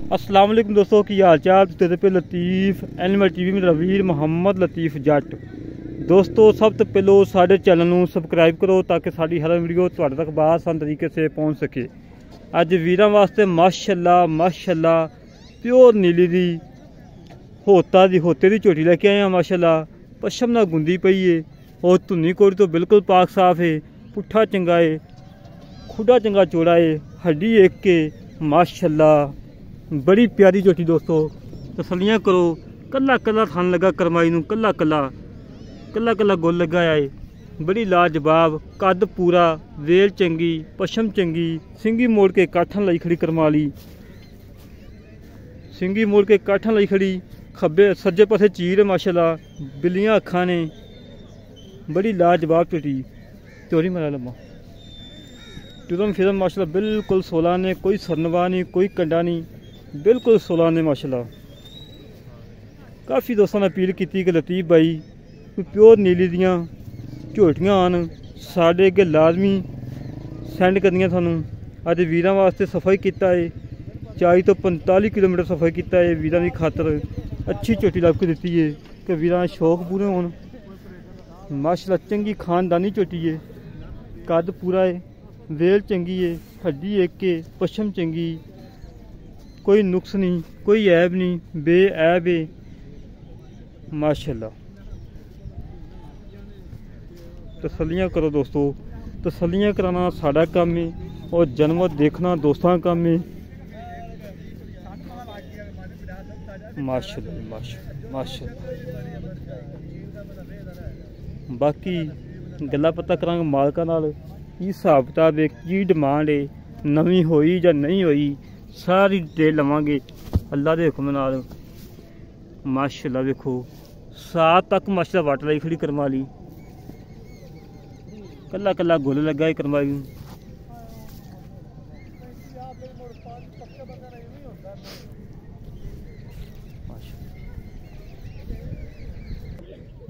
अस्सलाम वालेकुम दोस्तों की हाल चाल तुझे पे लतीफ़ एनिमल टीवी में रवीर मोहम्मद लतीफ़ जट। दोस्तों सब तो पहलो साढ़े चैनल नूं सबसक्राइब करो ताकि साड़ी हर वीडियो तुहाडे तक आसान तरीके से पहुँच सके। अज वीरां वास्ते माशाअल्लाह माशाअल्लाह प्योर नीली दी होते दी झोटी लैके आए हैं। माशाअल्लाह पशम ना गुंदी पई है और धुनी कोड़ी तो बिल्कुल पाक साफ है। पुट्ठा चंगा है, खुडा चंगा चौड़ा है, हड्डी एक के माशाअल्लाह बड़ी प्यारी झोटी। दोस्तों तसलियां करो, कला कला थान लगा करमाई नूं, कला कला गोल लगा है। बड़ी लाजवाब कद पूरा, वेल चंगी, पशम चंगी, सिंगी मोड़ के काठन लाई खड़ी करमाली, सिंगी मोड़ के काठन लाई खड़ी, खब्बे सज्जे पासे चीर है माशाअल्लाह, बिल्लियां अखां ने, बड़ी लाजवाब झोटी। चोरी मरा लम्मा टुरम फिरम माशाअल्लाह बिल्कुल 16 ने, कोई सरनवा नहीं, कोई कंडा नहीं, बिल्कुल 16 ने माशाअल्लाह। काफ़ी दोस्तों ने अपील की कि लतीफ़ भाई प्योर नीली दियाँ झोटियां आन साढ़े अगे लाजमी सेंड करनियां थानू। अज वीरां वास्ते सफ़ाई किया है, 40 तो 45 किलोमीटर सफ़ाई किया है वीरां की खातर। अच्छी झोटी लभ के दी है कि वीरां दे शौक पूरे होण। माशाअल्लाह चंगी खानदानी झोटी है, कद पूरा है, वेल चंगी है, हड्डी एक के, पशम चंगी, कोई नुक्स नहीं, कोई ऐब नहीं, बेऐब है माशाअल्लाह। तसलियां करो दोस्तों, तसलियां कराना साड़ा काम है और जानवर देखना दोस्तों का काम है। माशाअल्लाह माशाअल्लाह माशाअल्लाह। बाकी गल्लां पता करांगे मालकां नाल की हिसाब किताब है, की डिमांड है, नवीं होई या नहीं होई, सारी डिटेल लवांगे अल्लाह के हुक्म नाल। माशाअल्लाह देखो 7 तक माशाअल्लाह वट लाई खड़ी करमाली, कला कला गुल लगा है करमाली।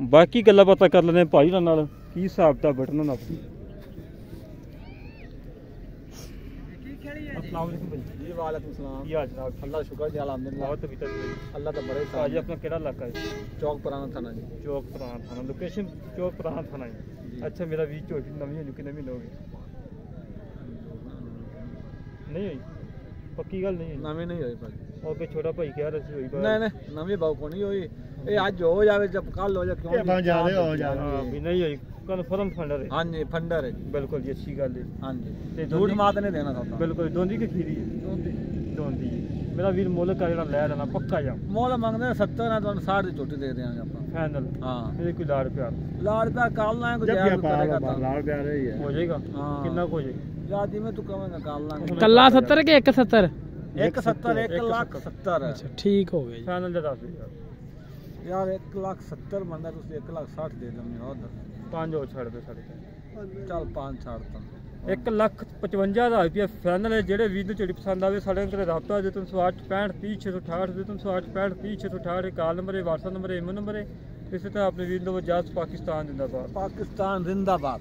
बाकी गल्लां पता कर लेने भाई नाल की हिसाब किताब बटन ना। अल्लाह शुक्र जी अल्हम्दुलिल्लाह। अल्लाह का बड़े आज अपना केड़ा इलाका है? चौक पुराना थाना जी। चौक पुराना थाना, लोकेशन चौक पुराना थाना है। अच्छा मेरा भी झोटी नवी हो कितने महीने हो गए? नहीं हुई पक्की गल नहीं हुई? नवी नहीं हुई भाई। और कोई छोटा भाई कह रहा हुई? नहीं नवी बाऊ को नहीं हुई, ये आज हो जावे जब कल हो जाए क्यों ज्यादा हो जाए भी नहीं हुई। कन्फर्म फंडर है? हां जी फंडर है बिल्कुल जी, अच्छी गल है। हां जी ते झूठ मात नहीं देना था बिल्कुल। दोंदी की खीरी है? दोंदी मेरा वीर मोल का जरा ले लेना पक्का जा। मोल मंगदे 70 है तो 60 दी झोटी दे देंगे अपन फाइनल। हां मेरे कोई लाड़ प्यार काल ना है, कुछ करेगा तो लाड़ प्यार ही है हो जाएगा। कितना हो जाएगा या जी में तू कहेगा काल ना कल्ला 70 के 170 170 1,70,000। अच्छा ठीक हो गया फाइनल दे दस यार 1,70,000 बनदा तुसी 1,60,000 दे दो और 5 और छड़ दे साढ़े चल 5 छाड़ता 1,55,000 रुपया फाइनल है। जेडे वीर झोटी पसंद आवे साढ़े घरे रब्ता हो 308 65 30 668 308 65 30 668 कॉल नंबर है, व्हाट्सएप नंबर है, ईमेल नंबर है। इसी तरह अपने वीर लो जात पाकिस्तान जिंदाबाद। पाकिस्तान जिंदाबाद।